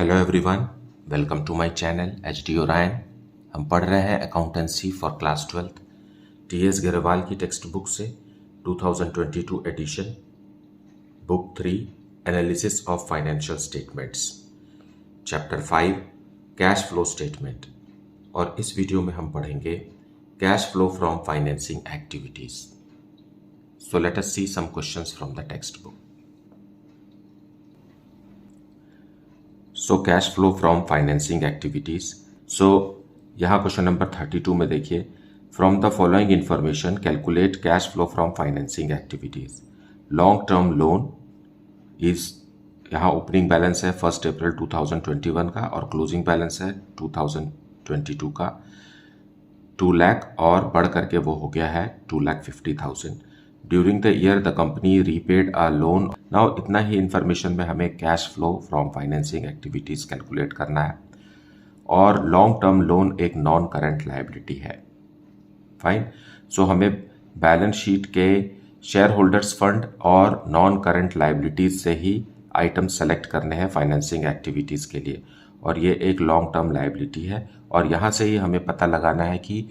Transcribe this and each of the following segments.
Hello everyone, welcome to my channel HD Orion. हम पढ़ रहे हैं accountancy for class 12 TS Grewal की टेक्स्ट बुक से 2022 edition, book 3 analysis of financial statements, chapter 5 cash flow statement. और इस वीडियो में हम पढ़ेंगे cash flow from financing activities. So let us see some questions from the text book. So cash flow from financing activities. So यहाँ question number 32 में देखिए, from the following information calculate cash flow from financing activities. Long term loan is, यहाँ opening balance है 1 अप्रैल 2021 का और closing balance है 2022 का 2 लाख, और बढ़ करके वो हो गया है 2,50,000। During the year the company repaid a loan. Now इतना ही इंफॉर्मेशन में हमें cash flow from financing activities calculate करना है। और लॉन्ग टर्म लोन एक नॉन करंट लायबिलिटी है। फाइन। सो हमें बैलेंस शीट के शेयर होल्डर्स फंड और नॉन करंट लायबिलिटीज से ही आइटम सेलेक्ट करने हैं फाइनेंसिंग एक्टिविटीज के लिए, और ये एक लॉन्ग टर्म लायबिलिटी है। और यहाँ से ही हमें पता लगाना है कि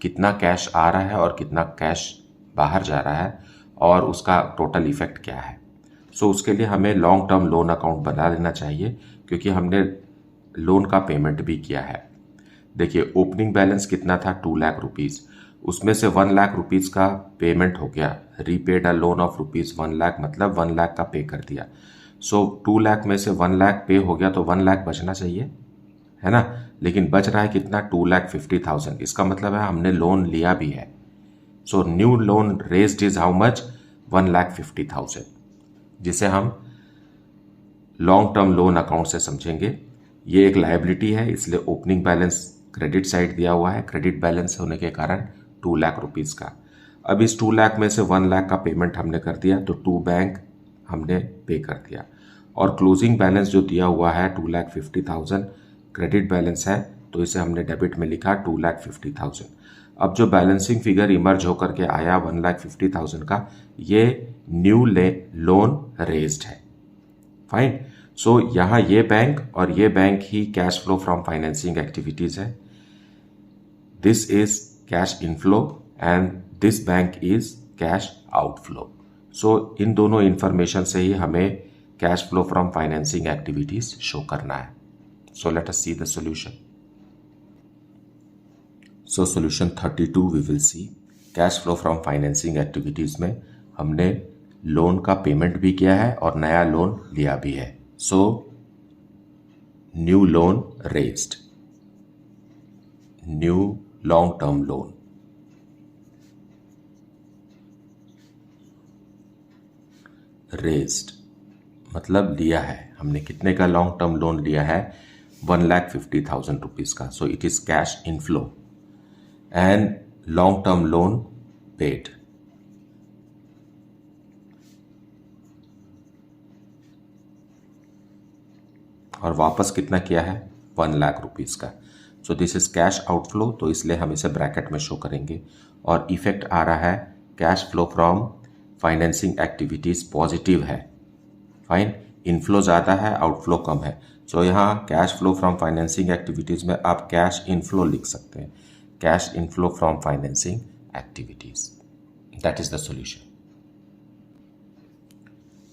कितना कैश आ रहा है और कितना कैश बाहर जा रहा है और उसका टोटल इफेक्ट क्या है। सो उसके लिए हमें लॉन्ग टर्म लोन अकाउंट बना लेना चाहिए, क्योंकि हमने लोन का पेमेंट भी किया है। देखिए ओपनिंग बैलेंस कितना था, 2 लाख रुपीज़, उसमें से 1 लाख रुपीज़ का पेमेंट हो गया। Repaid a loan of rupees 1 lakh, मतलब 1 लाख का पे कर दिया। सो 2 लाख में से 1 लाख पे हो गया तो 1 लाख बचना चाहिए, है ना। लेकिन बच रहा है कितना, 2,50,000। इसका मतलब है हमने लोन लिया भी है। So new loan raised is how much, 1,50,000, जिसे हम लॉन्ग टर्म लोन अकाउंट से समझेंगे। ये एक लायबिलिटी है, इसलिए ओपनिंग बैलेंस क्रेडिट साइड दिया हुआ है, क्रेडिट बैलेंस होने के कारण 2 लाख रुपीज़ का। अब इस 2 लाख में से 1 लाख का पेमेंट हमने कर दिया तो 2 बैंक हमने पे कर दिया। और क्लोजिंग बैलेंस जो दिया हुआ है 2,50,000 क्रेडिट बैलेंस है, तो इसे हमने डेबिट में लिखा 2,50,000। अब जो बैलेंसिंग फिगर इमर्ज होकर के आया 1,50,000 का, ये न्यू लोन रेज्ड है। फाइन। सो यहाँ ये बैंक और ये बैंक ही cash flow from financing activities है। This is cash inflow and this bank is cash outflow. So इन दोनों इंफॉर्मेशन से ही हमें cash flow from financing activities show करना है। So let us see the solution. So solution 32 we will see cash flow from financing activities में हमने loan का पेमेंट भी किया है और नया लोन लिया भी है। So new loan raised, new long term loan, raised मतलब लिया है हमने। कितने का लॉन्ग टर्म लोन लिया है, 1,50,000 रुपीज का। सो it is cash inflow and long term loan paid। और वापस कितना किया है, 1 लाख रुपीज का। सो दिस इज कैश आउटफ्लो, तो इसलिए हम इसे ब्रैकेट में शो करेंगे। और इफेक्ट आ रहा है cash flow from financing activities positive है। फाइन। इनफ्लो ज़्यादा है, आउटफ्लो कम है। सो यहाँ cash flow from financing activities में आप कैश इनफ्लो लिख सकते हैं, cash inflow from financing activities. That is the solution.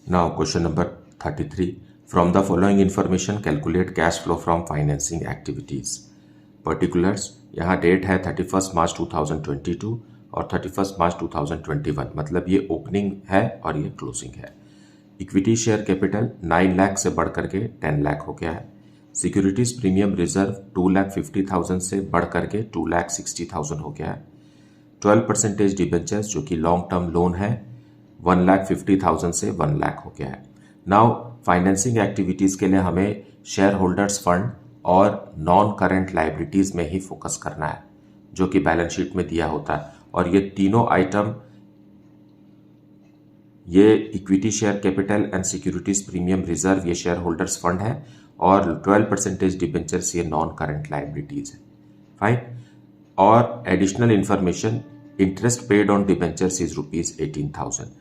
Now question number 33. From the following information calculate cash flow from financing activities. Particulars, यहाँ date है 31 March 2022 और 31 मार्च 2021, मतलब ये ओपनिंग है और ये क्लोजिंग है। इक्विटी शेयर कैपिटल 9 लाख से बढ़ करके 10 लाख हो गया है। सिक्योरिटीज प्रीमियम रिजर्व 2,50,000 से बढ़ करके 2,60,000 हो गया है। 12% डिबेंचर्स जो कि लॉन्ग टर्म लोन है 1,50,000 से 1 लाख हो गया है। नाउ फाइनेंसिंग एक्टिविटीज़ के लिए हमें शेयर होल्डर्स फंड और नॉन करंट लायबिलिटीज़ में ही फोकस करना है, जो कि बैलेंस शीट में दिया होता है। और ये तीनों आइटम, ये equity share capital and securities premium reserve ये शेयर होल्डर्स फंड है, और 12% डिबेंचर्स ये नॉन करंट लायबिलिटीज है। फाइन। और additional information, interest paid on debentures is ₹18,000।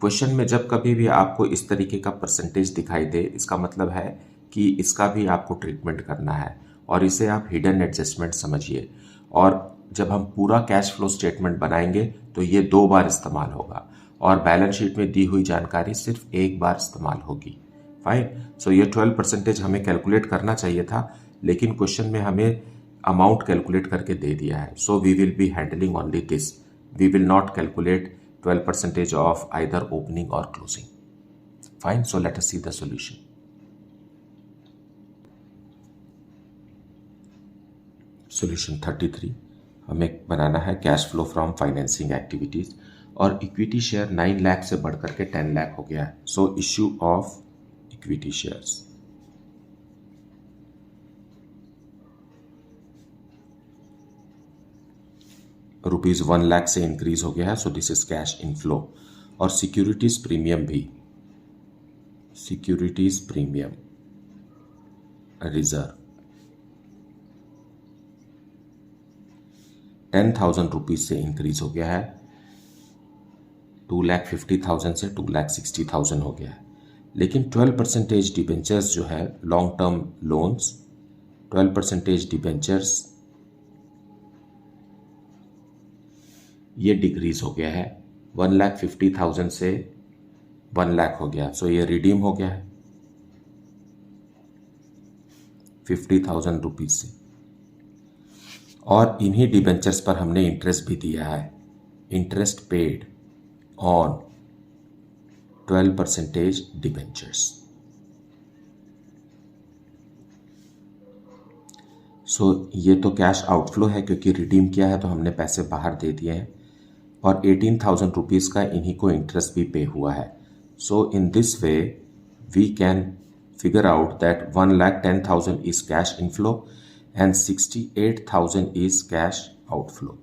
Question में जब कभी भी आपको इस तरीके का परसेंटेज दिखाई दे, इसका मतलब है कि इसका भी आपको ट्रीटमेंट करना है और इसे आप हिडन एडजस्टमेंट समझिए। और जब हम पूरा कैश फ्लो स्टेटमेंट बनाएंगे तो ये 2 बार इस्तेमाल होगा और बैलेंस शीट में दी हुई जानकारी सिर्फ 1 बार इस्तेमाल होगी। फाइन। सो ये 12% हमें कैलकुलेट करना चाहिए था, लेकिन क्वेश्चन में हमें अमाउंट कैलकुलेट करके दे दिया है। So we will be handling only this, we will not calculate 12% of either opening और closing. Fine. So let us see the solution. Solution 33 हमें बनाना है cash flow from financing activities और इक्विटी शेयर 9 लाख से बढ़कर के 10 लाख हो गया है। So issue of equity shares. Rupees 1 lakh से इंक्रीज हो गया है, so this is cash inflow. और सिक्योरिटीज प्रीमियम भी, सिक्योरिटीज प्रीमियम रिजर्व 10,000 रुपीज से इंक्रीज हो गया है, 2,50,000 से 2,60,000 हो गया है। लेकिन 12% डिबेंचर्स जो है लॉन्ग टर्म लोन्स, 12% डिबेंचर्स ये डिक्रीज हो गया है, 1,50,000 से 1 लाख हो गया। सो ये रिडीम हो गया है 50,000 रुपीज से। और इन्हीं डिबेंचर्स पर हमने इंटरेस्ट भी दिया है, इंटरेस्ट पेड ऑन 12% डिबेंचर्स। सो ये तो कैश आउटफ्लो है क्योंकि रिडीम किया है तो हमने पैसे बाहर दे दिए हैं और 18,000 रुपीज का इन्हीं को इंटरेस्ट भी पे हुआ है। So in this way we can figure out that 1,10,000 is cash inflow and 68,000 is cash outflow.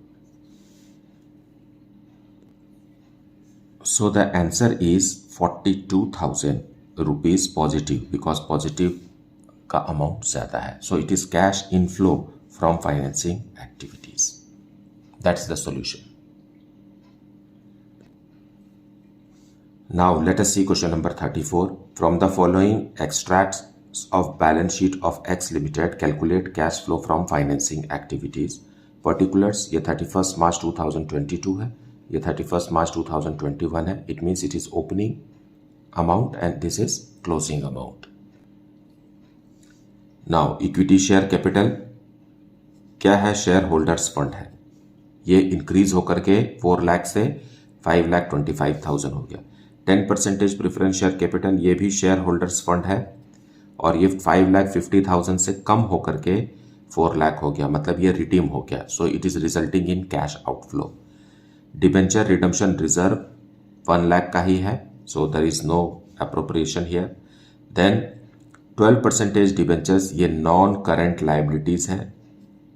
So the answer is 42,000 rupees positive because positive का amount ज़्यादा है. So it is cash inflow from financing activities. That's the solution. Now let us see question number 34. From the following extracts of balance sheet of X Limited, calculate cash flow from financing activities. Particulars ये 31st March 2022 है, ये 31st March 2021 है. It means it is opening amount and this is closing amount. Now equity share capital क्या है? Share holders fund है, ये increase होकर के 4 लाख से 5,25,000 हो गया. 10% प्रेफरेंस शेयर कैपिटल ये भी शेयर होल्डर्स फंड है और ये 5,50,000 से कम होकर के 4 लाख हो गया, मतलब ये रिडीम हो गया. So it is resulting in cash outflow. Debenture redemption reserve 1 lakh का ही है, so there is no appropriation here. Then 12% debentures ये नॉन करंट लाइबिलिटीज है.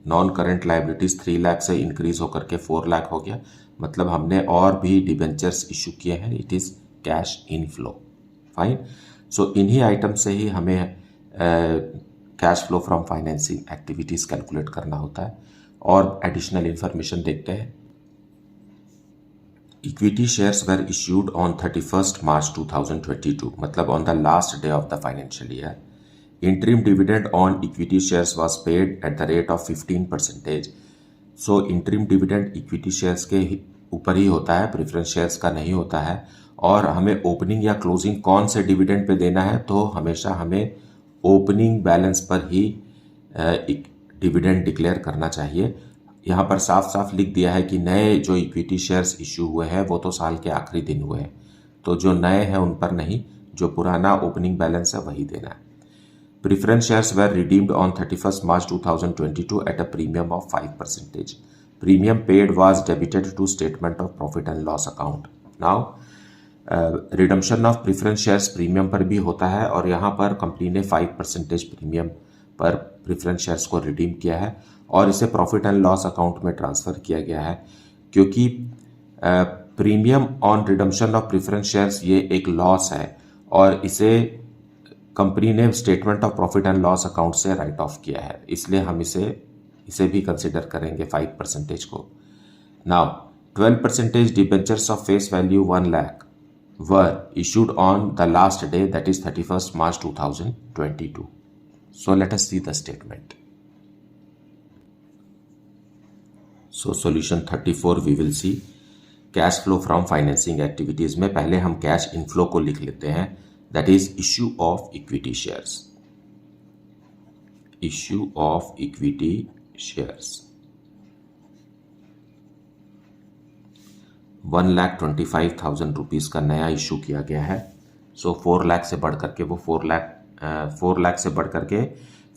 नॉन करंट लाइबिलिटीज 3 लाख से इंक्रीज होकर के 4 लाख हो गया, मतलब हमने और भी डिबेंचर्स इशू किए हैं. It is cash inflow. Fine. So इन्हीं आइटम से ही हमें cash flow from financing activities calculate करना होता है. और एडिशनल इंफॉर्मेशन देखते हैं. Equity shares were issued on 31st March 2022, मतलब on the last day of the financial year. Interim dividend on equity shares was paid at the rate of 15%. So interim dividend equity shares के ऊपर ही होता है, preference shares का नहीं होता है. और हमें ओपनिंग या क्लोजिंग कौन से डिविडेंड पे देना है, तो हमेशा हमें ओपनिंग बैलेंस पर ही डिविडेंड डिक्लेयर करना चाहिए. यहाँ पर साफ साफ लिख दिया है कि नए जो इक्विटी शेयर्स इश्यू हुए हैं वो तो साल के आखिरी दिन हुए हैं, तो जो नए हैं उन पर नहीं, जो पुराना ओपनिंग बैलेंस है वही देना है. Preference shares were redeemed on 31st March 2022 at a premium of 5%. Premium paid was debited to statement of profit and loss account. Now redemption of preference shares premium पर भी होता है और यहाँ पर कंपनी ने 5% प्रीमियम पर प्रेफरेंस शेयर्स को रिडीम किया है और इसे प्रॉफिट एंड लॉस अकाउंट में ट्रांसफ़र किया गया है, क्योंकि premium on redemption of preference shares ये एक लॉस है और इसे कंपनी ने statement of profit and loss account से राइट ऑफ किया है, इसलिए हम इसे भी कंसिडर करेंगे 5% को. Now 12% debentures of face value 1 lakh were issued on the last day, that is 31st March 2022. So let us see the statement. So solution 34 we will see. Cash flow from financing activities में पहले हम cash inflow को लिख लेते हैं, that is issue of equity shares. Issue of equity shares 1,25,000 rupees का नया issue किया गया है. सो 4 लाख से बढ़ करके वो 4 लाख से बढ़ करके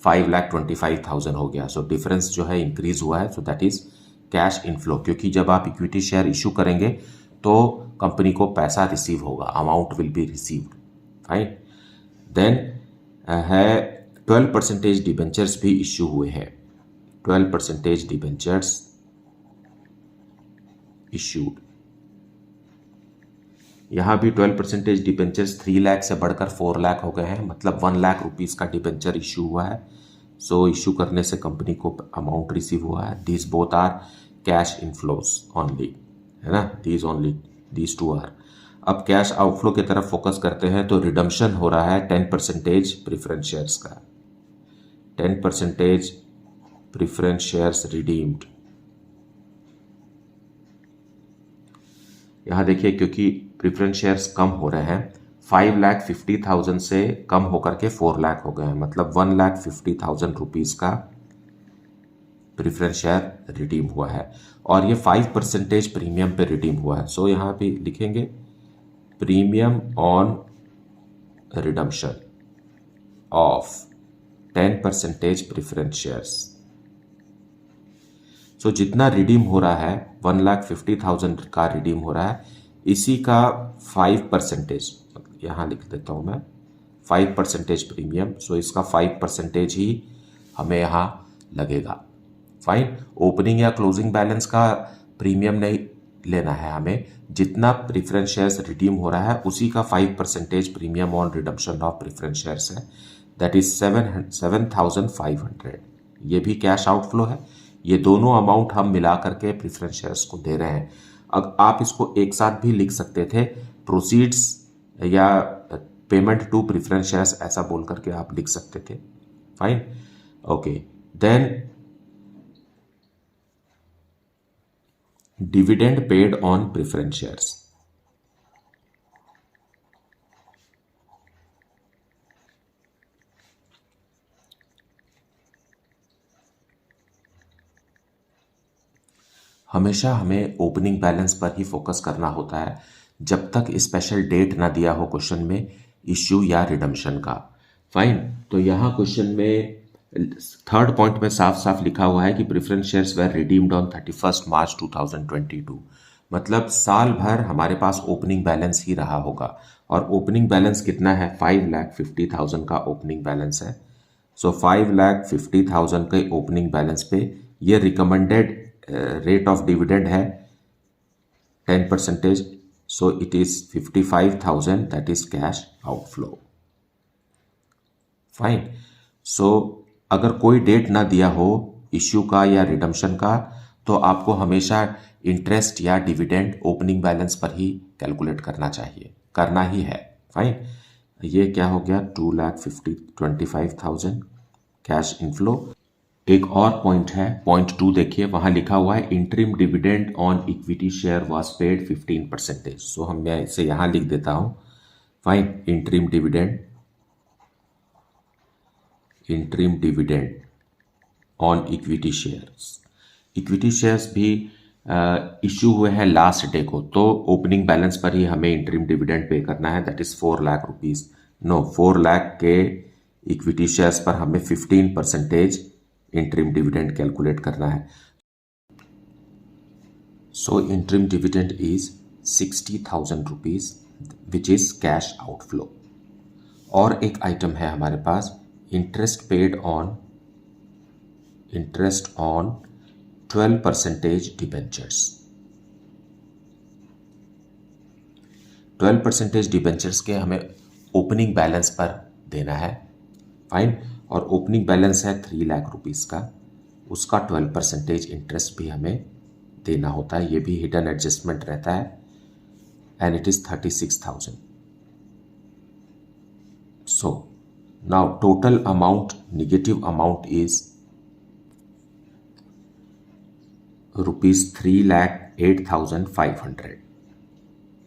5,25,000 हो गया. सो डिफरेंस जो है इंक्रीज हुआ है. सो दैट इज कैश इनफ्लो, क्योंकि जब आप इक्विटी शेयर इशू करेंगे तो कंपनी को पैसा रिसीव होगा, amount will be received. Fine. Then है 12% डिबेंचर्स भी इश्यू हुए हैं. 12% डिबेंचर्स इश्यूड. यहाँ भी 12% डिबेंचर्स 3 लाख से बढ़कर 4 लाख हो गए हैं, मतलब 1 लाख रुपीज का डिबेंचर इश्यू हुआ है. सो इश्यू करने से कंपनी को अमाउंट रिसीव हुआ है. This both are cash inflows only, है ना. These two are. अब कैश आउटफ्लो की तरफ फोकस करते हैं तो रिडम्पशन हो रहा है 10% प्रेफरेंस शेयर्स का. 10% प्रेफरेंस शेयर्स रिडीम्ड. यहां देखिए, क्योंकि प्रेफरेंस शेयर्स कम हो रहे हैं, 5,50,000 से कम होकर के 4 लाख हो गए हैं, मतलब 1,50,000 रुपीज का प्रेफरेंस शेयर रिडीम हुआ है. और ये 5% प्रीमियम पे रिडीम हुआ है. सो यहां पे लिखेंगे premium on redemption of 10% preference shares. So जितना रिडीम हो रहा है, 1,50,000 का रिडीम हो रहा है, इसी का 5%, यहां लिख देता हूं मैं 5% प्रीमियम. सो इसका 5% ही हमें यहां लगेगा. फाइन. ओपनिंग या क्लोजिंग बैलेंस का प्रीमियम नहीं लेना है हमें, जितना प्रेफरेंस शेयर्स रिडीम हो रहा है उसी का 5% premium on redemption of preference shares है, दैट इज 7,500. ये भी कैश आउटफ्लो है. ये दोनों अमाउंट हम मिला करके प्रेफरेंस शेयर्स को दे रहे हैं. अब आप इसको एक साथ भी लिख सकते थे, प्रोसीड्स या पेमेंट टू प्रेफरेंस शेयर्स, ऐसा बोल करके आप लिख सकते थे. Fine. Okay. Then dividend paid on preference shares. हमेशा हमें ओपनिंग बैलेंस पर ही फोकस करना होता है, जब तक स्पेशल डेट ना दिया हो क्वेश्चन में इश्यू या रिडम्पशन का. फाइन. तो यहां क्वेश्चन में थर्ड पॉइंट में साफ साफ लिखा हुआ है कि preference shares were redeemed on 31 March 2022. मतलब साल भर हमारे पास ओपनिंग बैलेंस ही रहा होगा. और ओपनिंग बैलेंस कितना है? 5,50,000 का ओपनिंग बैलेंस है. सो 5,50,000 के ओपनिंग बैलेंस पे ये रिकमेंडेड रेट ऑफ डिविडेंड है 10%. So it is 55,000, that is cash outflow. Fine. So अगर कोई डेट ना दिया हो इश्यू का या रिडम्पशन का, तो आपको हमेशा इंटरेस्ट या डिविडेंड ओपनिंग बैलेंस पर ही कैलकुलेट करना चाहिए, करना ही है. फाइन. ये क्या हो गया? 2,25,000 कैश इनफ्लो. एक और पॉइंट है, पॉइंट 2 देखिए, वहां लिखा हुआ है interim dividend on equity share was paid 15%. सो हम मैं इसे यहां लिख देता हूं. Fine. Interim dividend on equity shares. Equity shares भी इश्यू हुए हैं लास्ट डे को, तो ओपनिंग बैलेंस पर ही हमें इंटरिम डिविडेंड पे करना है, that is 4 lakh rupees. No, 4 lakh के इक्विटी शेयर्स पर हमें 15% इंटरिम डिविडेंड कैलकुलेट करना है. So interim dividend is 60,000 rupees which is cash outflow. और एक आइटम है हमारे पास, interest paid on 12% debentures. 12% debentures के हमें ओपनिंग बैलेंस पर देना है. फाइन. और ओपनिंग बैलेंस है 3 लाख रुपीस का, उसका 12% इंटरेस्ट भी हमें देना होता है. ये भी हिडन एडजस्टमेंट रहता है, and it is 36,000. So Now total amount, negative amount is rupees 3,08,500.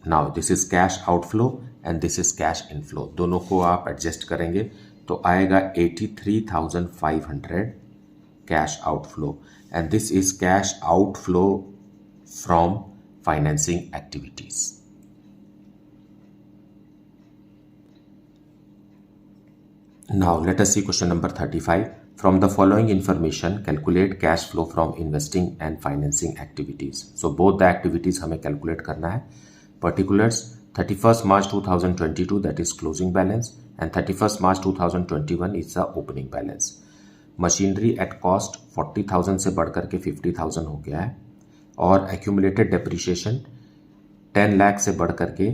Now this is cash outflow and this is cash inflow. दोनों को आप एडजस्ट करेंगे तो आएगा 83,500 cash outflow and this is cash outflow from financing activities. Now let us see question number 35. From the following information, calculate cash flow from investing and financing activities. So both the activities हमें calculate करना है. Particulars 31st March 2022 that is closing balance and 31st March 2021 is the opening balance. Machinery at cost 40,000 से बढ़कर के 50,000 हो गया है और accumulated depreciation 10 लाख से बढ़कर के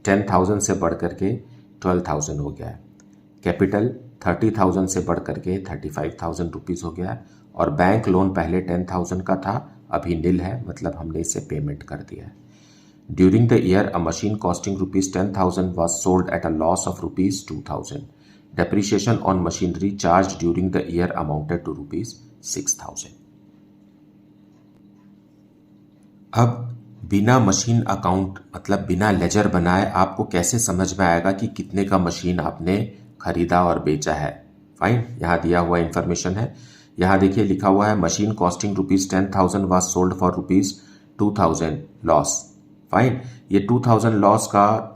10,000 से बढ़कर के 12,000 हो गया है. कैपिटल 30,000 से बढ़कर के 35,000 रुपीज़ हो गया है और बैंक लोन पहले 10,000 का था, अभी नील है, मतलब हमने इसे पेमेंट कर दिया है. During the year a machine costing rupees 10,000 was sold at a loss of rupees 2,000. Depreciation on machinery charge during the year amounted to rupees 6,000. अब बिना मशीन अकाउंट मतलब बिना लेजर बनाए आपको कैसे समझ में आएगा कि कितने का मशीन आपने खरीदा और बेचा है. फाइन, यहाँ दिया हुआ इंफॉर्मेशन है. यहाँ देखिए लिखा हुआ है machine costing rupees 10,000 was sold for rupees 2,000 loss. Fine, ये 2,000 लॉस का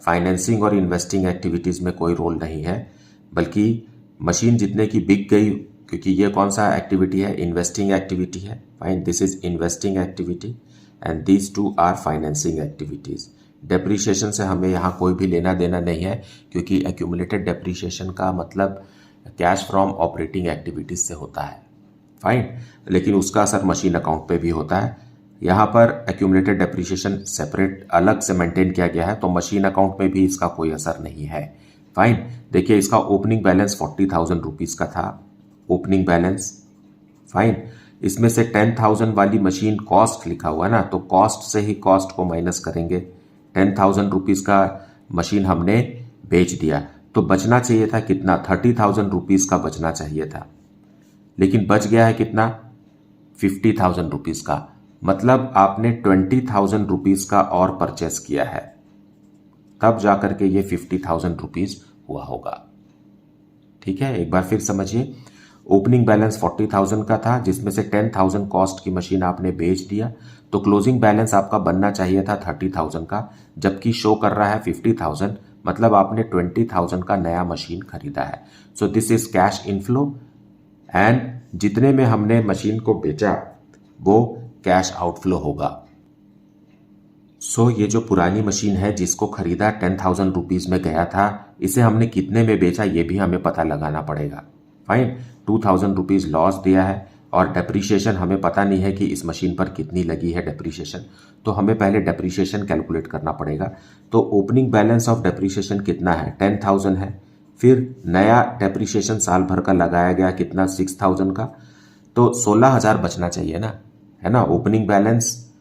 फाइनेंसिंग और इन्वेस्टिंग एक्टिविटीज़ में कोई रोल नहीं है, बल्कि मशीन जितने की बिक गई, क्योंकि ये कौन सा एक्टिविटी है, इन्वेस्टिंग एक्टिविटी है. Fine, this is investing activity and these two are financing activities. Depreciation से हमें यहाँ कोई भी लेना देना नहीं है, क्योंकि एक्यूमुलेटेड डेप्रीशिएशन का मतलब कैश फ्रॉम ऑपरेटिंग एक्टिविटीज से होता है. फाइन, लेकिन उसका असर मशीन अकाउंट पे भी होता है. यहाँ पर एक्यूमुलेटेड डेप्रीशिएशन सेपरेट अलग से मेंटेन किया गया है, तो मशीन अकाउंट में भी इसका कोई असर नहीं है. फाइन, देखिए इसका ओपनिंग बैलेंस 40,000 रुपीज़ का था, ओपनिंग बैलेंस. फाइन, इसमें से 10,000 वाली मशीन कॉस्ट लिखा हुआ है ना, तो कॉस्ट से ही कॉस्ट को माइनस करेंगे. 10,000 रुपीज़ का मशीन हमने बेच दिया, तो बचना चाहिए था कितना, 30,000 रुपीज़ का बचना चाहिए था, लेकिन बच गया है कितना, 50,000 रुपीज़ का. मतलब आपने 20,000 रुपीज़ का और परचेस किया है, तब जाकर के ये 50,000 रुपीज़ हुआ होगा. ठीक है, एक बार फिर समझिए. ओपनिंग बैलेंस 40,000 का था, जिसमें से 10,000 कॉस्ट की मशीन आपने बेच दिया, तो क्लोजिंग बैलेंस आपका बनना चाहिए था 30,000 का, जबकि शो कर रहा है 50,000, मतलब आपने 20,000 का नया मशीन खरीदा है. So this is cash inflow and जितने में हमने मशीन को बेचा वो कैश आउटफ्लो होगा. सो ये जो पुरानी मशीन है जिसको खरीदा 10,000 रुपीज़ में गया था, इसे हमने कितने में बेचा ये भी हमें पता लगाना पड़ेगा. फाइन, 2,000 रुपीज़ लॉस दिया है और डेप्रीशिएशन हमें पता नहीं है कि इस मशीन पर कितनी लगी है डेप्रीशिएशन, तो हमें पहले डेप्रीशिएशन कैलकुलेट करना पड़ेगा. तो ओपनिंग बैलेंस ऑफ डेप्रीशिएशन कितना है, 10,000 है. फिर नया डेप्रीशिएशन साल भर का लगाया गया कितना, 6,000 का, तो 16,000 बचना चाहिए ना, है ना. ओपनिंग बैलेंस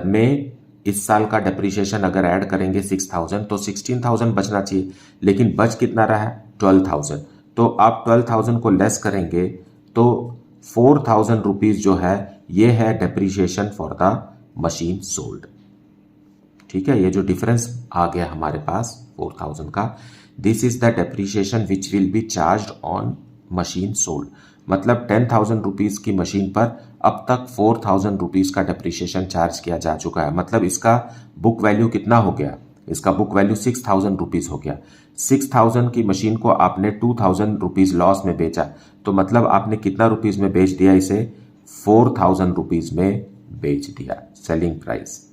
में इस साल का डेप्रीशिएशन अगर ऐड करेंगे 6,000 तो 16,000 बचना चाहिए, लेकिन बच कितना रहा है, 12,000. तो आप 12,000 को लेस करेंगे तो 4,000 रुपीज़ जो है ये है depreciation for the machine sold. ठीक है, ये जो डिफरेंस आ गया हमारे पास 4,000 का, this is the depreciation which will be charged on machine sold. मतलब 10,000 रुपीज़ की मशीन पर अब तक 4,000 रुपीज़ का डेप्रीशिएशन चार्ज किया जा चुका है. मतलब इसका बुक वैल्यू कितना हो गया, इसका बुक वैल्यू 6,000 रुपीज़ हो गया. 6,000 की मशीन को आपने 2,000 रुपीज़ लॉस में बेचा, तो मतलब आपने कितना रुपीज़ में बेच दिया, इसे 4,000 रुपीज़ में बेच दिया. सेलिंग प्राइस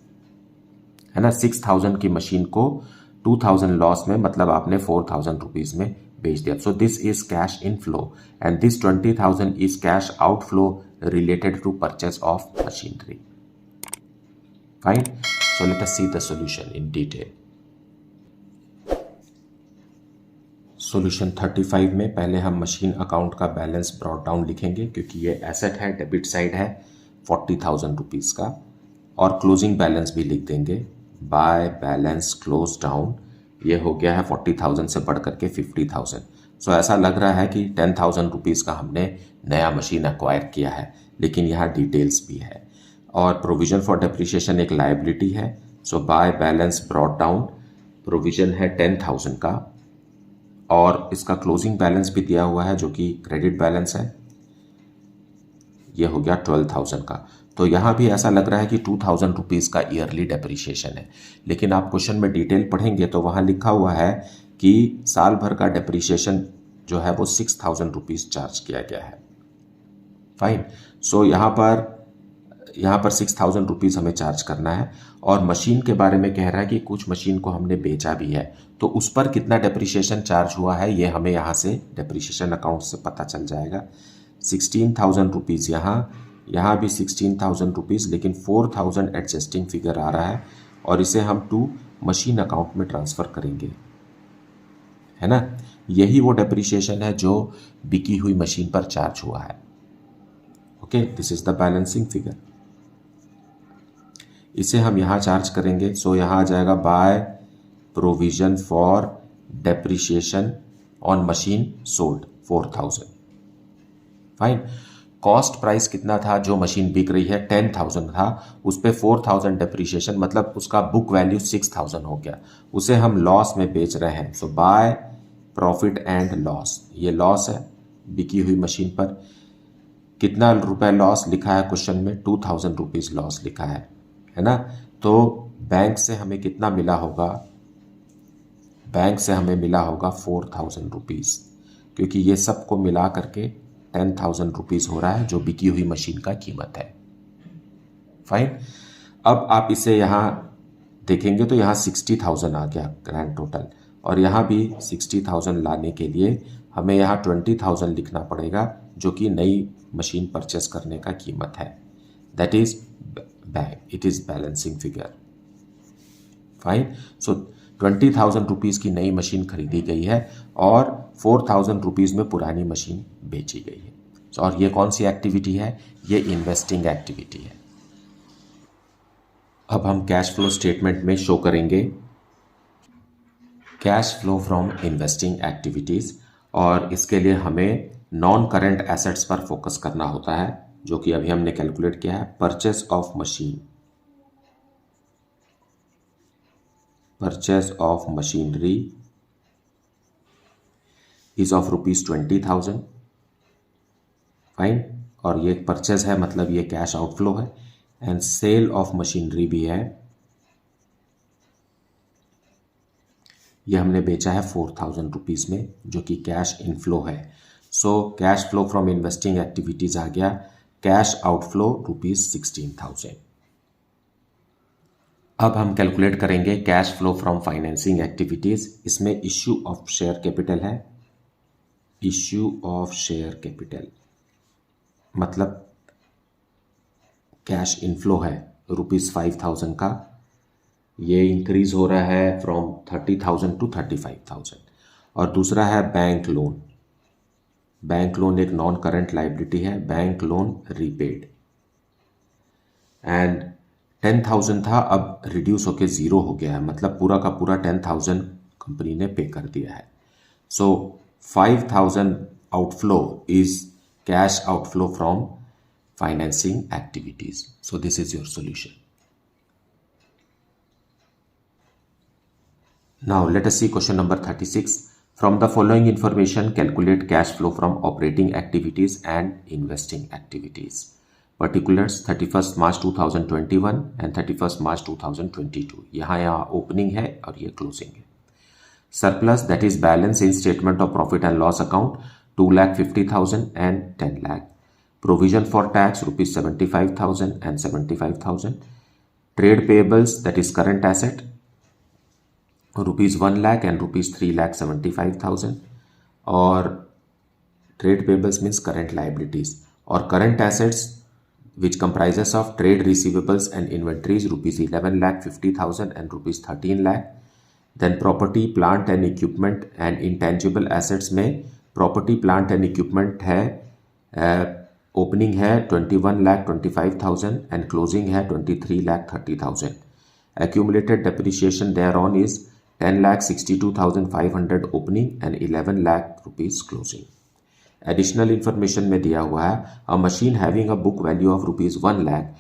है ना, 6,000 की मशीन को 2,000 लॉस में, मतलब आपने 4,000 रुपीज़ में बेच दिया. सो this is cash inflow and this 20,000 is cash outflow related to purchase of machinery. Fine. So let us see the solution in detail. Solution 35 में पहले हम मशीन अकाउंट का बैलेंस ब्रॉट डाउन लिखेंगे, क्योंकि ये एसेट है, डेबिट साइड है 40,000 rupees का, और क्लोजिंग बैलेंस भी लिख देंगे. बाय बैलेंस क्लोज डाउन ये हो गया है 40,000 से बढ़ करके 50,000। सो ऐसा लग रहा है कि 10,000 रुपीज़ का हमने नया मशीन एक्वायर किया है, लेकिन यहाँ डिटेल्स भी है। और प्रोविजन फॉर डेप्रिसिएशन एक लायबिलिटी है। So by balance brought down, provision है 10,000 का, और इसका क्लोजिंग बैलेंस भी दिया हुआ है जो कि क्रेडिट बैलेंस है, ये हो गया 12,000 का। तो यहाँ भी ऐसा लग रहा है कि 2,000 रुपीज़ का ईयरली डेप्रिसिएशन है, लेकिन आप क्वेश्चन में डिटेल पढ़ेंगे तो वहाँ लिखा हुआ है कि साल भर का डेप्रिसिएशन जो है वो 6,000 रुपीज़ चार्ज किया गया है। फाइन। सो यहाँ पर 6,000 रुपीज़ हमें चार्ज करना है, और मशीन के बारे में कह रहा है कि कुछ मशीन को हमने बेचा भी है, तो उस पर कितना डेप्रिसिएशन चार्ज हुआ है ये हमें यहाँ से डेप्रिसिएशन अकाउंट से पता चल जाएगा। 16,000 रुपीज़ यहाँ भी 16,000 रुपीज़, लेकिन 4,000 एडजस्टिंग फिगर आ रहा है, और इसे हम टू मशीन अकाउंट में ट्रांसफ़र करेंगे, है ना। यही वो डेप्रिसिएशन है जो बिकी हुई मशीन पर चार्ज हुआ है। Okay, this is the balancing figure. इसे हम यहाँ चार्ज करेंगे। सो यहाँ आ जाएगा bye provision for depreciation on machine sold 4,000। Fine. Cost price कितना था, जो मशीन बिक रही है 10,000 था, उस पर 4,000 डेप्रिसिएशन, मतलब उसका बुक वैल्यू 6,000 हो गया, उसे हम लॉस में बेच रहे हैं। सो बाय प्रॉफिट एंड लॉस, ये लॉस है बिकी हुई मशीन पर। कितना रुपए लॉस लिखा है क्वेश्चन में, 2,000 रुपीज़ लॉस लिखा है ना। तो बैंक से हमें कितना मिला होगा, बैंक से हमें मिला होगा 4,000 रुपीज़, क्योंकि ये सबको मिला करके 10,000 रुपीज़ हो रहा है जो बिकी हुई मशीन का कीमत है। फाइन। अब आप इसे यहाँ देखेंगे तो यहाँ 60,000 आ गया ग्रैंड टोटल, और यहाँ भी 60,000 लाने के लिए हमें यहाँ 20,000 लिखना पड़ेगा, जो कि नई मशीन परचेस करने का कीमत है। That is it is balancing figure. Fine. So 20,000 rupees की नई मशीन खरीदी गई है और 4,000 रुपीज़ में पुरानी मशीन बेची गई है। और ये कौन सी एक्टिविटी है, ये इन्वेस्टिंग एक्टिविटी है। अब हम कैश फ्लो स्टेटमेंट में शो करेंगे cash flow from investing activities, और इसके लिए हमें नॉन करेंट एसेट्स पर फोकस करना होता है, जो कि अभी हमने कैलकुलेट किया है। Purchase of machine, purchase of machinery is of ₹20,000। Fine. और ये परचेज है, मतलब ये कैश आउटफ्लो है। एंड सेल ऑफ मशीनरी भी है, ये हमने बेचा है 4,000 रुपीज़ में, जो कि कैश इनफ्लो है। So cash flow from investing activities आ गया, कैश आउटफ्लो ₹16,000। अब हम कैलकुलेट करेंगे cash flow from financing activities. इसमें इश्यू ऑफ शेयर कैपिटल है, इश्यू ऑफ शेयर कैपिटल मतलब कैश इनफ्लो है ₹5,000 का, ये इंक्रीज हो रहा है फ्रॉम 30,000 टू 35,000। और दूसरा है बैंक लोन, बैंक लोन एक नॉन करंट लाइबिलिटी है, बैंक लोन रीपेड। एंड 10,000 था, अब रिड्यूस होके 0 हो गया है, मतलब पूरा का पूरा 10,000 कंपनी ने पे कर दिया है। सो 5,000 outflow is cash outflow from financing activities. So this is your solution. Now let us see question number 36. From the following information, calculate cash flow from operating activities and investing activities. Particulars 31st March 2021 and 31st March 2022. यहाँ opening है और ये closing है. Surplus, that is balance in statement of profit and loss account, 2,50,000 and 10 lakh. Provision for tax ₹75,000 and 75,000. Trade payables, that is current asset, ₹1 lakh and ₹3,75,000. और trade payables means current liabilities. और current assets which comprises of trade receivables and inventories ₹11,50,000 and ₹13 lakh. Then property, plant and equipment and intangible assets में property, plant and equipment है, opening है 21,25,000 and closing है 23,30,000. Accumulated depreciation thereon is 10,62,500 opening and 11 lakh rupees closing. Additional information में दिया हुआ है अ machine having a book value of rupees 1 lakh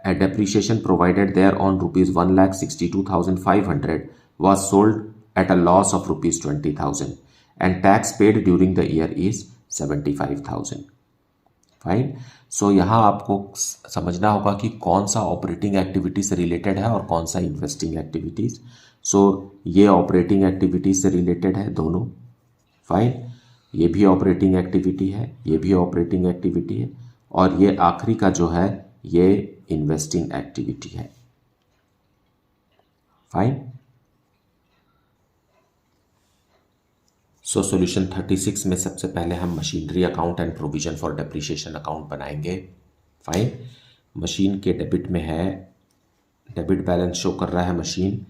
a depreciation provided there on rupees 1,62,500 was sold at a loss of rupees 20,000 and tax paid during the year is 75,000। Fine. So यहाँ आपको समझना होगा कि कौन सा ऑपरेटिंग एक्टिविटी से related है और कौन सा इन्वेस्टिंग एक्टिविटीज। सो ये ऑपरेटिंग एक्टिविटीज से रिलेटेड है दोनों। फाइन, ये भी ऑपरेटिंग एक्टिविटी है, ये भी ऑपरेटिंग एक्टिविटी है, और ये आखिरी का जो है ये इन्वेस्टिंग एक्टिविटी है। फाइन। सो सॉल्यूशन 36 में सबसे पहले हम machinery account and provision for depreciation account बनाएंगे। फाइन। मशीन के डेबिट में है, डेबिट बैलेंस शो कर रहा है machine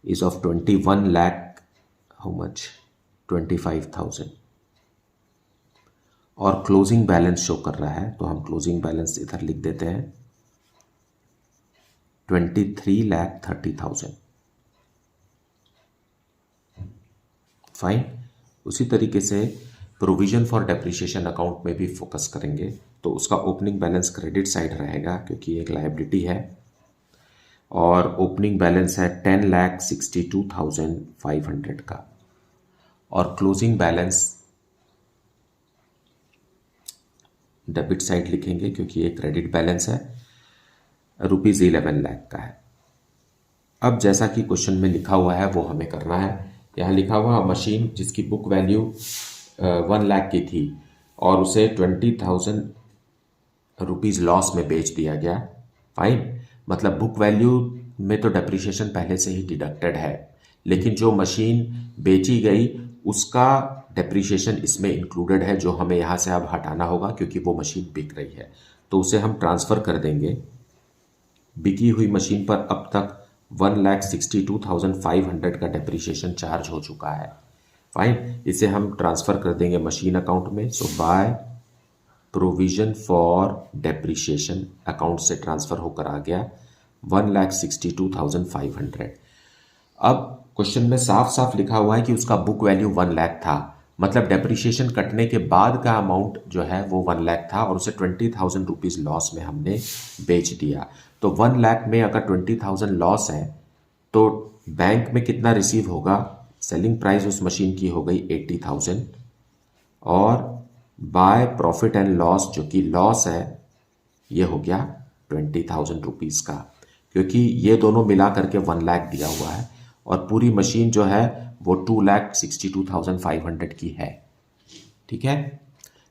is of 21 lakh, how much, 25,000, और क्लोजिंग बैलेंस शो कर रहा है, तो हम क्लोजिंग बैलेंस इधर लिख देते हैं 23,30,000। फाइन। उसी तरीके से प्रोविजन फॉर डेप्रिसिएशन अकाउंट में भी फोकस करेंगे, तो उसका ओपनिंग बैलेंस क्रेडिट साइड रहेगा क्योंकि एक लायबिलिटी है, और ओपनिंग बैलेंस है 10,62,500 का, और क्लोजिंग बैलेंस डेबिट साइड लिखेंगे क्योंकि ये क्रेडिट बैलेंस है, रुपीज 11 लाख का है। अब जैसा कि क्वेश्चन में लिखा हुआ है वो हमें करना है। यहाँ लिखा हुआ मशीन जिसकी बुक वैल्यू 1 लाख की थी और उसे 20,000 रुपीज़ लॉस में बेच दिया गया। फाइन। मतलब बुक वैल्यू में तो डेप्रिसिएशन पहले से ही डिडक्टेड है, लेकिन जो मशीन बेची गई उसका डेप्रिसिएशन इसमें इंक्लूडेड है, जो हमें यहाँ से अब हटाना होगा क्योंकि वो मशीन बिक रही है, तो उसे हम ट्रांसफ़र कर देंगे। बिकी हुई मशीन पर अब तक 1,62,500 का डेप्रिसिएशन चार्ज हो चुका है। फाइन। इसे हम ट्रांसफ़र कर देंगे मशीन अकाउंट में। So by provision for depreciation account से ट्रांसफ़र होकर आ गया 1,62,500। अब क्वेश्चन में साफ साफ लिखा हुआ है कि उसका बुक वैल्यू 1 लाख था, मतलब डेप्रिसिएशन कटने के बाद का अमाउंट जो है वो 1 लाख था और उसे 20,000 रुपीज़ लॉस में हमने बेच दिया। तो 1 लाख में अगर 20,000 लॉस है तो बैंक में कितना रिसीव होगा? सेलिंग प्राइस उस मशीन की हो गई 80,000, और बाय प्रॉफिट एंड लॉस जो कि लॉस है ये हो गया 20,000 रुपीज़ का, क्योंकि ये दोनों मिला करके 1 लाख दिया हुआ है और पूरी मशीन जो है वो 2,62,500 की है। ठीक है।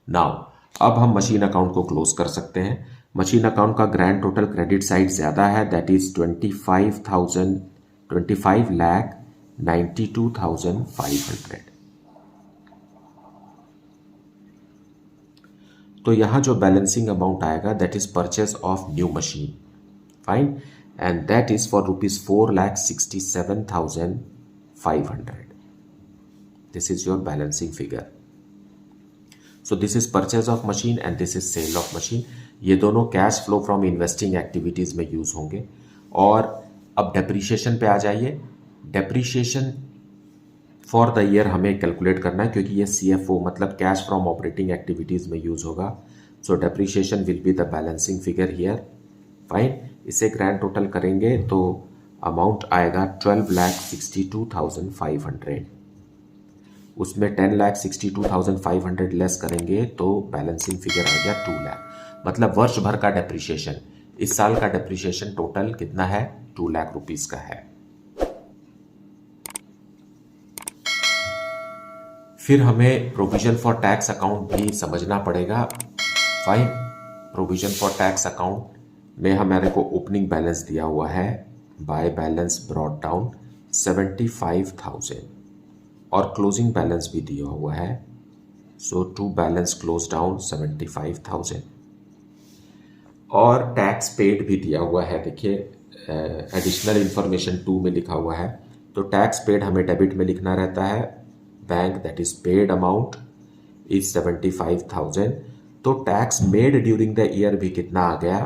नाउ अब हम मशीन अकाउंट को क्लोज कर सकते हैं। मशीन अकाउंट का ग्रैंड टोटल क्रेडिट साइड ज़्यादा है, दैट इज 25,92,500। तो यहाँ जो बैलेंसिंग अमाउंट आएगा that is purchase of new machine. Fine. And that is for rupees 4,67,500। This is your balancing figure. So this is purchase of machine and this is sale of machine. ये दोनों cash flow from investing activities में use होंगे। और अब depreciation पे आ जाइए। Depreciation for the year हमें calculate करना है क्योंकि ये CFO मतलब कैश फ्रॉम ऑपरेटिंग एक्टिविटीज में यूज होगा। सो depreciation will be the balancing figure here. Fine. इसे ग्रैंड टोटल करेंगे तो अमाउंट आएगा 12,62,500। उसमें 10,62,500 लेस करेंगे तो बैलेंसिंग फिगर आ गया 2 लाख। मतलब वर्ष भर का डेप्रिसिएशन, इस साल का डेप्रिसिएशन टोटल कितना है? 2 लाख रुपीस का है। फिर हमें प्रोविजन फॉर टैक्स अकाउंट भी समझना पड़ेगा। Fine. Provision for tax account में हमारे को ओपनिंग बैलेंस दिया हुआ है, बाय बैलेंस ब्रॉट डाउन 75,000, और क्लोजिंग बैलेंस भी दिया हुआ है। सो टू बैलेंस क्लोज डाउन 75,000, और टैक्स पेड भी दिया हुआ है। देखिए एडिशनल इंफॉर्मेशन 2 में लिखा हुआ है, तो टैक्स पेड हमें डेबिट में लिखना रहता है। Bank that is paid amount is 75,000। तो tax made during the year भी कितना आ गया?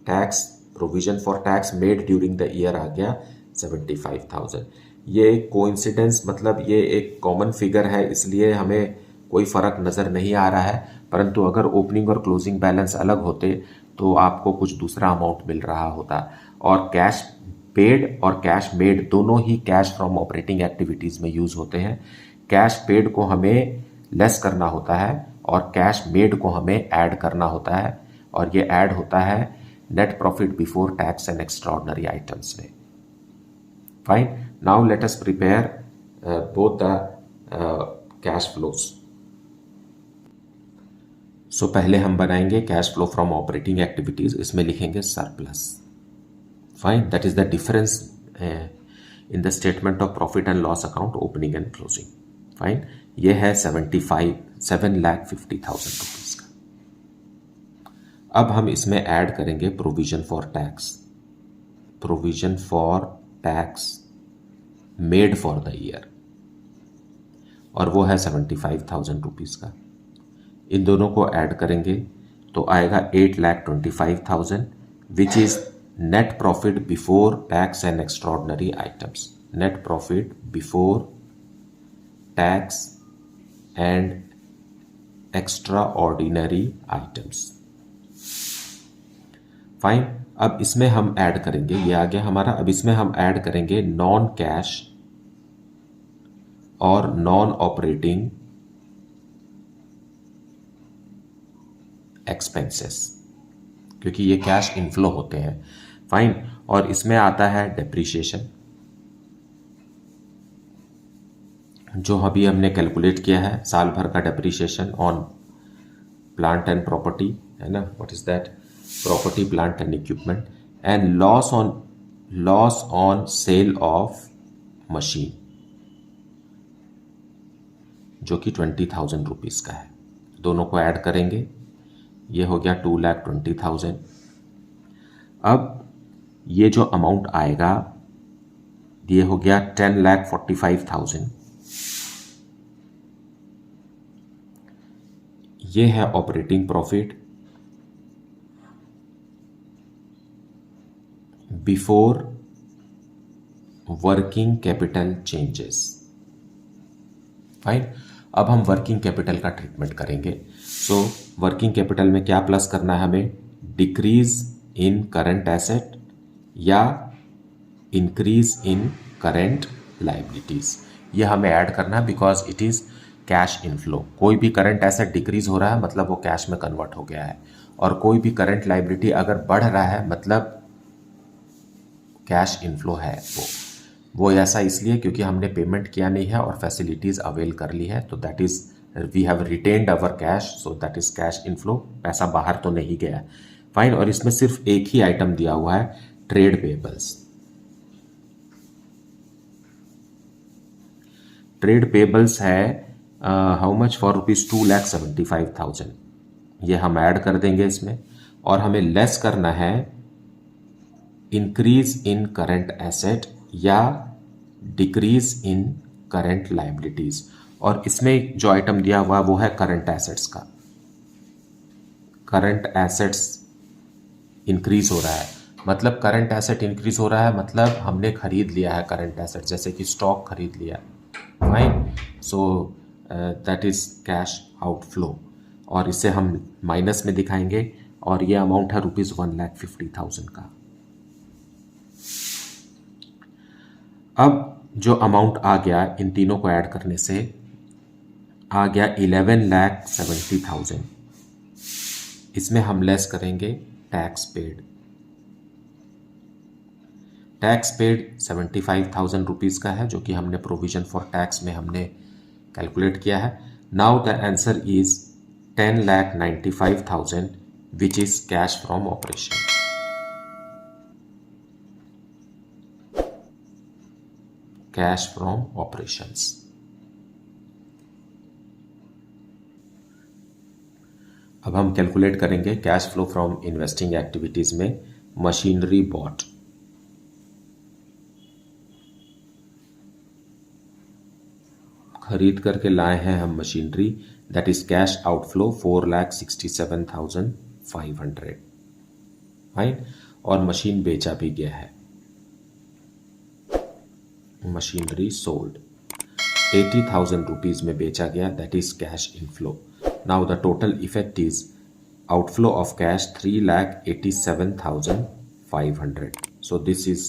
Tax provision for tax made during the year आ गया 75,000। ये एक कोइंसिडेंस, मतलब ये एक कॉमन फिगर है, इसलिए हमें कोई फर्क नज़र नहीं आ रहा है। परंतु अगर ओपनिंग और क्लोजिंग बैलेंस अलग होते तो आपको कुछ दूसरा अमाउंट मिल रहा होता। और कैश पेड और कैश मेड दोनों ही कैश फ्रॉम ऑपरेटिंग एक्टिविटीज़ में यूज़ होते हैं। कैश पेड को हमें लेस करना होता है और कैश मेड को हमें ऐड करना होता है, और ये ऐड होता है net profit before tax and extraordinary items में। Fine, now let us prepare both the cash flows. So पहले हम बनाएंगे cash flow from operating activities, इसमें लिखेंगे surplus. Fine, that is the difference in the statement of profit and loss account opening and closing. Fine, ये है 7,50,000 rupees का। अब हम इसमें ऐड करेंगे provision for tax, provision for tax made for the year, और वो है 75,000 रुपीज का। इन दोनों को ऐड करेंगे तो आएगा 8,25,000, which is net profit before tax and extraordinary items. Net profit before tax and extra ordinary items. Fine, अब इसमें हम ऐड करेंगे, ये आ गया हमारा। अब इसमें हम ऐड करेंगे नॉन कैश और नॉन ऑपरेटिंग एक्सपेंसेस, क्योंकि ये कैश इनफ्लो होते हैं। फाइन, और इसमें आता है डेप्रीशिएशन, जो अभी हमने कैलकुलेट किया है, साल भर का depreciation on plant and property, है ना, what is that, property plant and equipment, and loss on sale of machine, जो कि 20,000 रुपीज का है। दोनों को ऐड करेंगे, ये हो गया 2,20,000। अब ये जो अमाउंट आएगा ये हो गया 10,45,000। ये है operating profit before working capital changes. Fine, अब हम वर्किंग कैपिटल का ट्रीटमेंट करेंगे। सो वर्किंग कैपिटल में क्या प्लस करना है हमें, डिक्रीज इन करंट एसेट या इंक्रीज इन करंट लाइबिलिटीज। ये हमें ऐड करना है because it is cash inflow. कोई भी करंट एसेट डिक्रीज हो रहा है मतलब वो कैश में कन्वर्ट हो गया है, और कोई भी करंट लाइबिलिटी अगर बढ़ रहा है मतलब कैश इनफ्लो है। वो ऐसा इसलिए क्योंकि हमने पेमेंट किया नहीं है और फैसिलिटीज अवेल कर ली है, तो that is we have retained our cash, so that is cash inflow. पैसा बाहर तो नहीं गया। फाइन, और इसमें सिर्फ एक ही आइटम दिया हुआ है, ट्रेड पेबल्स। ट्रेड पेबल्स है हाउ मच, फॉर ₹2,75,000। ये हम ऐड कर देंगे इसमें, और हमें लेस करना है इंक्रीज इन करंट एसेट या डिक्रीज इन करंट लाइबिलिटीज। और इसमें जो आइटम दिया हुआ वो है करंट एसेट्स का। करंट एसेट्स इंक्रीज हो रहा है, मतलब करंट एसेट इंक्रीज हो रहा है मतलब हमने खरीद लिया है करंट एसेट, जैसे कि स्टॉक खरीद लिया। Fine, so that is cash outflow, और इसे हम माइनस में दिखाएंगे, और ये अमाउंट है ₹1,50,000 का। अब जो अमाउंट आ गया इन तीनों को ऐड करने से आ गया 11,70,000। इसमें हम लेस करेंगे tax paid. Tax paid 75,000 rupees का है, जो कि हमने प्रोविजन फॉर टैक्स में हमने कैलकुलेट किया है। Now the answer is 10,95,000 which is cash from operation. Cash from operations. अब हम कैलकुलेट करेंगे cash flow from investing activities में मशीनरी बॉट। खरीद करके लाए हैं हम machinery, that is cash outflow 4,67,500। Fine, और मशीन बेचा भी गया है। मशीनरी सोल्ड 80,000 रुपीज़ में बेचा गया, that is cash inflow. Now the total effect is outflow of cash 3,87,500. So this is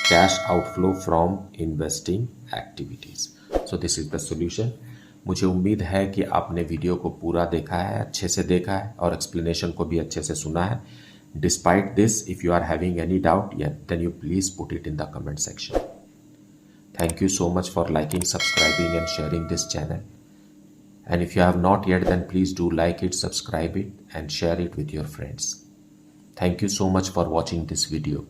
cash outflow from investing activities. So this is the solution. मुझे उम्मीद है कि आपने वीडियो को पूरा देखा है, अच्छे से देखा है और एक्सप्लेनेशन को भी अच्छे से सुना है. Despite this, if you are having any doubt, then you please put it in the comment section. Thank you so much for liking, subscribing and sharing this channel. And if you have not yet, then please do like it, subscribe it and share it with your friends. Thank you so much for watching this video.